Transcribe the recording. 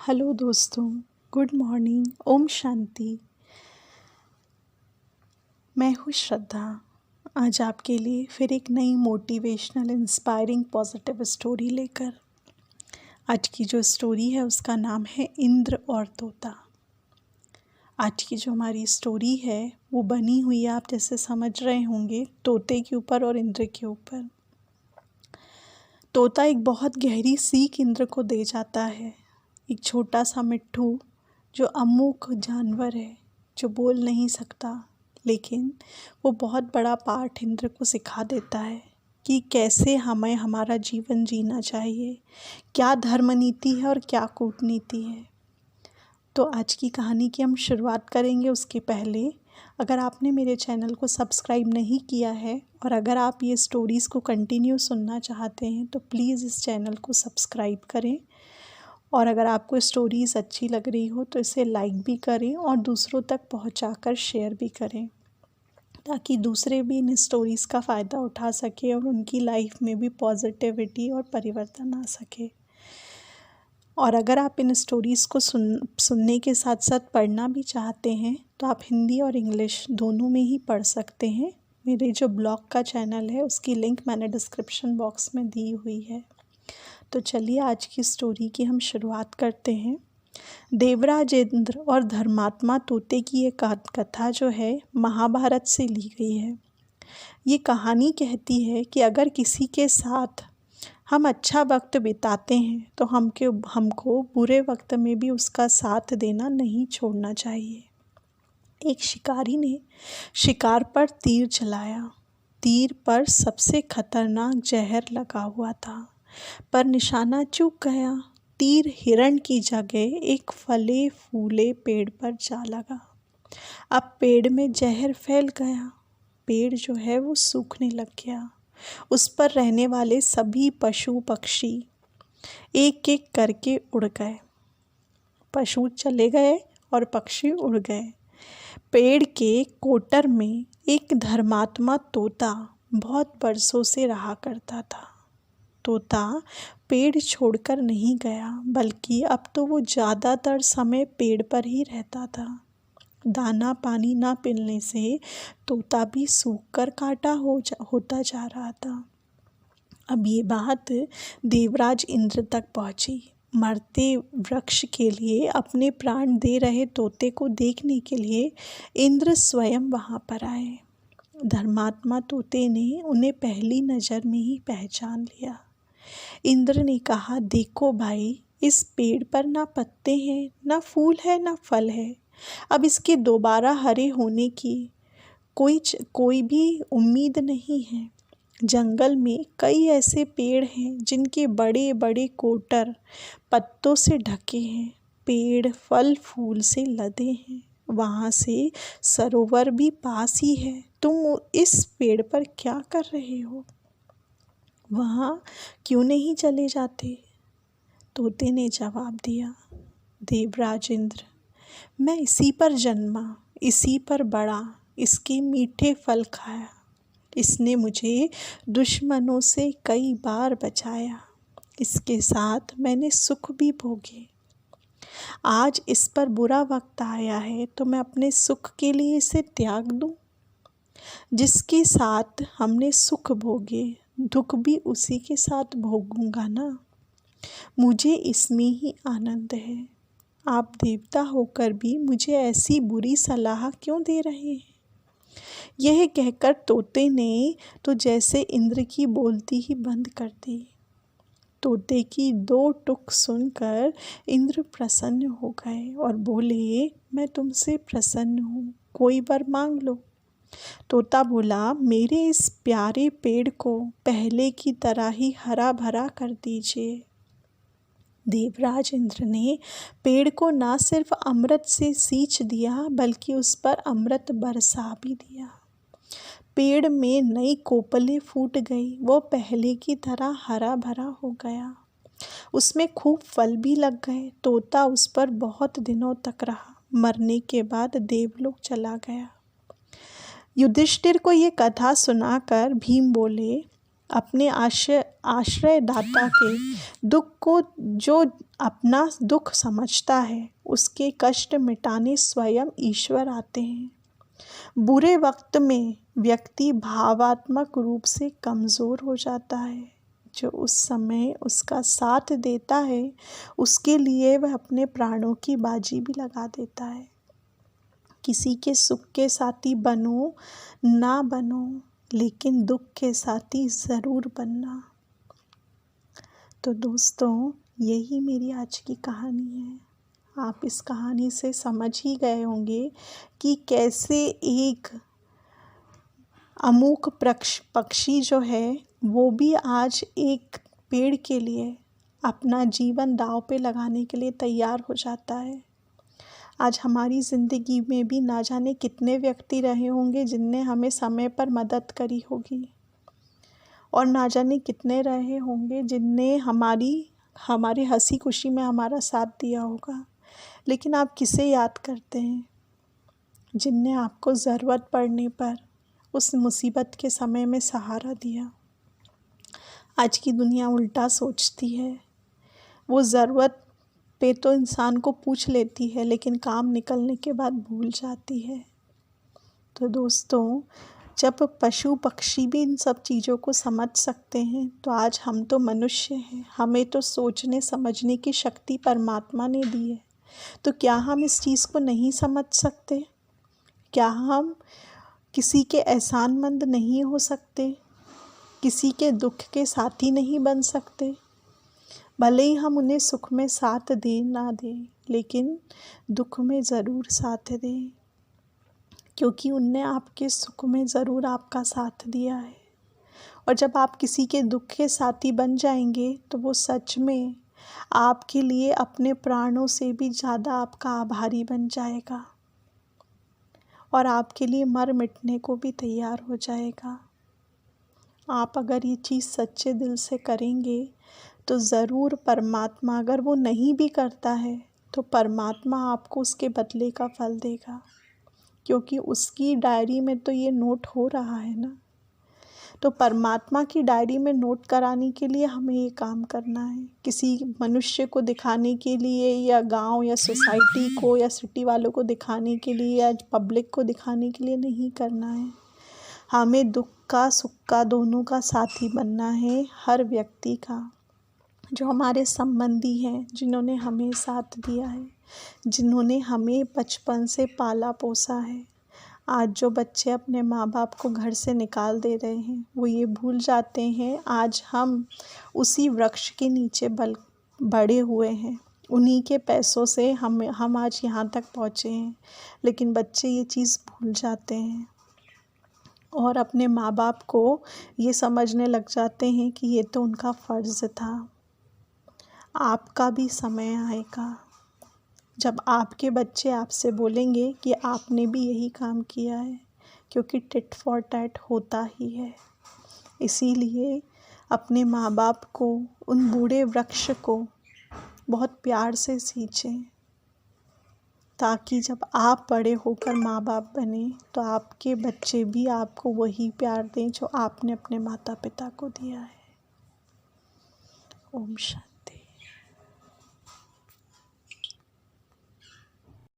Hello दोस्तों, good morning, Om Shanti. मैं हूँ श्रद्धा। आज आपके लिए फिर एक नई मोटिवेशनल इंस्पायरिंग पॉजिटिव स्टोरी लेकर। आज की जो स्टोरी है उसका नाम है इंद्र और तोता। आज की जो हमारी स्टोरी है वो बनी हुई है, आप जैसे समझ रहे होंगे, तोते के ऊपर और इंद्र के ऊपर। तोता एक बहुत गहरी सीख इंद्र को दे जाता है। एक छोटा सा मिट्ठू जो अमूक जानवर है, जो बोल नहीं सकता, लेकिन वो बहुत बड़ा पाठ इंद्र को सिखा देता है कि कैसे हमें हमारा जीवन जीना चाहिए, क्या धर्म नीति है और क्या कूटनीति है। तो आज की कहानी की हम शुरुआत करेंगे। उसके पहले अगर आपने मेरे चैनल को सब्सक्राइब नहीं किया है और अगर आप ये स्टोरीज़ को कंटिन्यू सुनना चाहते हैं तो प्लीज़ इस चैनल को सब्सक्राइब करें। और अगर आपको स्टोरीज़ अच्छी लग रही हो तो इसे लाइक भी करें और दूसरों तक पहुंचाकर शेयर भी करें, ताकि दूसरे भी इन स्टोरीज़ का फ़ायदा उठा सके और उनकी लाइफ में भी पॉजिटिविटी और परिवर्तन आ सके। और अगर आप इन स्टोरीज़ को सुनने के साथ साथ पढ़ना भी चाहते हैं तो आप हिंदी और इंग्लिश दोनों में ही पढ़ सकते हैं। मेरे जो ब्लॉग का चैनल है उसकी लिंक मैंने डिस्क्रिप्शन बॉक्स में दी हुई है। तो चलिए आज की स्टोरी की हम शुरुआत करते हैं। देवराज इंद्र और धर्मात्मा तोते की ये कथा जो है महाभारत से ली गई है। ये कहानी कहती है कि अगर किसी के साथ हम अच्छा वक्त बिताते हैं तो हमको बुरे वक्त में भी उसका साथ देना नहीं छोड़ना चाहिए। एक शिकारी ने शिकार पर तीर चलाया। तीर पर सबसे खतरनाक जहर लगा हुआ था, पर निशाना चूक गया। तीर हिरण की जगह एक फले फूले पेड़ पर जा लगा। अब पेड़ में जहर फैल गया। पेड़ जो है वो सूखने लग गया। उस पर रहने वाले सभी पशु पक्षी एक एक करके उड़ गए। पशु चले गए और पक्षी उड़ गए। पेड़ के कोटर में एक धर्मात्मा तोता बहुत बरसों से रहा करता था। तोता पेड़ छोड़कर नहीं गया, बल्कि अब तो वो ज़्यादातर समय पेड़ पर ही रहता था। दाना पानी ना मिलने से तोता भी सूखकर काटा होता जा रहा था। अब ये बात देवराज इंद्र तक पहुंची। मरते वृक्ष के लिए अपने प्राण दे रहे तोते को देखने के लिए इंद्र स्वयं वहां पर आए। धर्मात्मा तोते ने उन्हें पहली नज़र में ही पहचान लिया। इंद्र ने कहा, देखो भाई, इस पेड़ पर ना पत्ते हैं, ना फूल है, ना फल है। अब इसके दोबारा हरे होने की कोई भी उम्मीद नहीं है। जंगल में कई ऐसे पेड़ हैं जिनके बड़े बड़े कोटर पत्तों से ढके हैं। पेड़ फल फूल से लदे हैं। वहाँ से सरोवर भी पास ही है। तुम इस पेड़ पर क्या कर रहे हो? वहाँ क्यों नहीं चले जाते? तोते ने जवाब दिया, देवराज इंद्र, मैं इसी पर जन्मा, इसी पर बड़ा, इसके मीठे फल खाया। इसने मुझे दुश्मनों से कई बार बचाया। इसके साथ मैंने सुख भी भोगे। आज इस पर बुरा वक्त आया है तो मैं अपने सुख के लिए इसे त्याग दूं? जिसके साथ हमने सुख भोगे, दुख भी उसी के साथ भोगूंगा ना। मुझे इसमें ही आनंद है। आप देवता होकर भी मुझे ऐसी बुरी सलाह क्यों दे रहे हैं? यह कहकर तोते ने तो जैसे इंद्र की बोलती ही बंद कर दी। तोते की दो टुक सुनकर इंद्र प्रसन्न हो गए और बोले, मैं तुमसे प्रसन्न हूँ, कोई वर मांग लो। तोता बोला, मेरे इस प्यारे पेड़ को पहले की तरह ही हरा भरा कर दीजिए। देवराज इंद्र ने पेड़ को ना सिर्फ अमृत से सींच दिया, बल्कि उस पर अमृत बरसा भी दिया। पेड़ में नई कोपलें फूट गई। वो पहले की तरह हरा भरा हो गया। उसमें खूब फल भी लग गए। तोता उस पर बहुत दिनों तक रहा। मरने के बाद देवलोक चला गया। युधिष्ठिर को ये कथा सुनाकर भीम बोले, अपने आश्रयदाता के दुख को जो अपना दुख समझता है, उसके कष्ट मिटाने स्वयं ईश्वर आते हैं। बुरे वक्त में व्यक्ति भावात्मक रूप से कमज़ोर हो जाता है। जो उस समय उसका साथ देता है, उसके लिए वह अपने प्राणों की बाजी भी लगा देता है। किसी के सुख के साथी बनो ना बनो, लेकिन दुख के साथी ज़रूर बनना। तो दोस्तों, यही मेरी आज की कहानी है। आप इस कहानी से समझ ही गए होंगे कि कैसे एक अमूक पक्षी जो है, वो भी आज एक पेड़ के लिए अपना जीवन दांव पे लगाने के लिए तैयार हो जाता है। आज हमारी ज़िंदगी में भी ना जाने कितने व्यक्ति रहे होंगे जिनने हमें समय पर मदद करी होगी, और ना जाने कितने रहे होंगे जिनने हमारे हंसी खुशी में हमारा साथ दिया होगा। लेकिन आप किसे याद करते हैं? जिनने आपको ज़रूरत पड़ने पर उस मुसीबत के समय में सहारा दिया। आज की दुनिया उल्टा सोचती है। वो ज़रूरत पे तो इंसान को पूछ लेती है, लेकिन काम निकलने के बाद भूल जाती है। तो दोस्तों, जब पशु पक्षी भी इन सब चीज़ों को समझ सकते हैं, तो आज हम तो मनुष्य हैं, हमें तो सोचने समझने की शक्ति परमात्मा ने दी है। तो क्या हम इस चीज़ को नहीं समझ सकते? क्या हम किसी के एहसानमंद नहीं हो सकते? किसी के दुख के साथी नहीं बन सकते? भले ही हम उन्हें सुख में साथ दें ना दें, लेकिन दुख में ज़रूर साथ दें, क्योंकि उनने आपके सुख में ज़रूर आपका साथ दिया है। और जब आप किसी के दुख के साथी बन जाएंगे, तो वो सच में आपके लिए अपने प्राणों से भी ज़्यादा आपका आभारी बन जाएगा, और आपके लिए मर मिटने को भी तैयार हो जाएगा। आप अगर ये चीज़ सच्चे दिल से करेंगे, तो ज़रूर परमात्मा, अगर वो नहीं भी करता है, तो परमात्मा आपको उसके बदले का फल देगा, क्योंकि उसकी डायरी में तो ये नोट हो रहा है ना। तो परमात्मा की डायरी में नोट कराने के लिए हमें ये काम करना है। किसी मनुष्य को दिखाने के लिए, या गांव या सोसाइटी को या सिटी वालों को दिखाने के लिए, या पब्लिक को दिखाने के लिए नहीं करना है। हमें दुख का सुख का दोनों का साथी बनना है, हर व्यक्ति का। जो हमारे संबंधी हैं, जिन्होंने हमें साथ दिया है, जिन्होंने हमें बचपन से पाला पोसा है। आज जो बच्चे अपने माँ बाप को घर से निकाल दे रहे हैं, वो ये भूल जाते हैं आज हम उसी वृक्ष के नीचे बड़े हुए हैं, उन्हीं के पैसों से हम आज यहाँ तक पहुँचे हैं। लेकिन बच्चे ये चीज़ भूल जाते हैं और अपने माँ बाप को ये समझने लग जाते हैं कि ये तो उनका फ़र्ज़ था। आपका भी समय आएगा जब आपके बच्चे आपसे बोलेंगे कि आपने भी यही काम किया है, क्योंकि टिट फॉर टैट होता ही है। इसीलिए अपने माँ बाप को, उन बूढ़े वृक्ष को बहुत प्यार से सींचें, ताकि जब आप बड़े होकर माँ बाप बने, तो आपके बच्चे भी आपको वही प्यार दें जो आपने अपने माता पिता को दिया है। ओम शांति।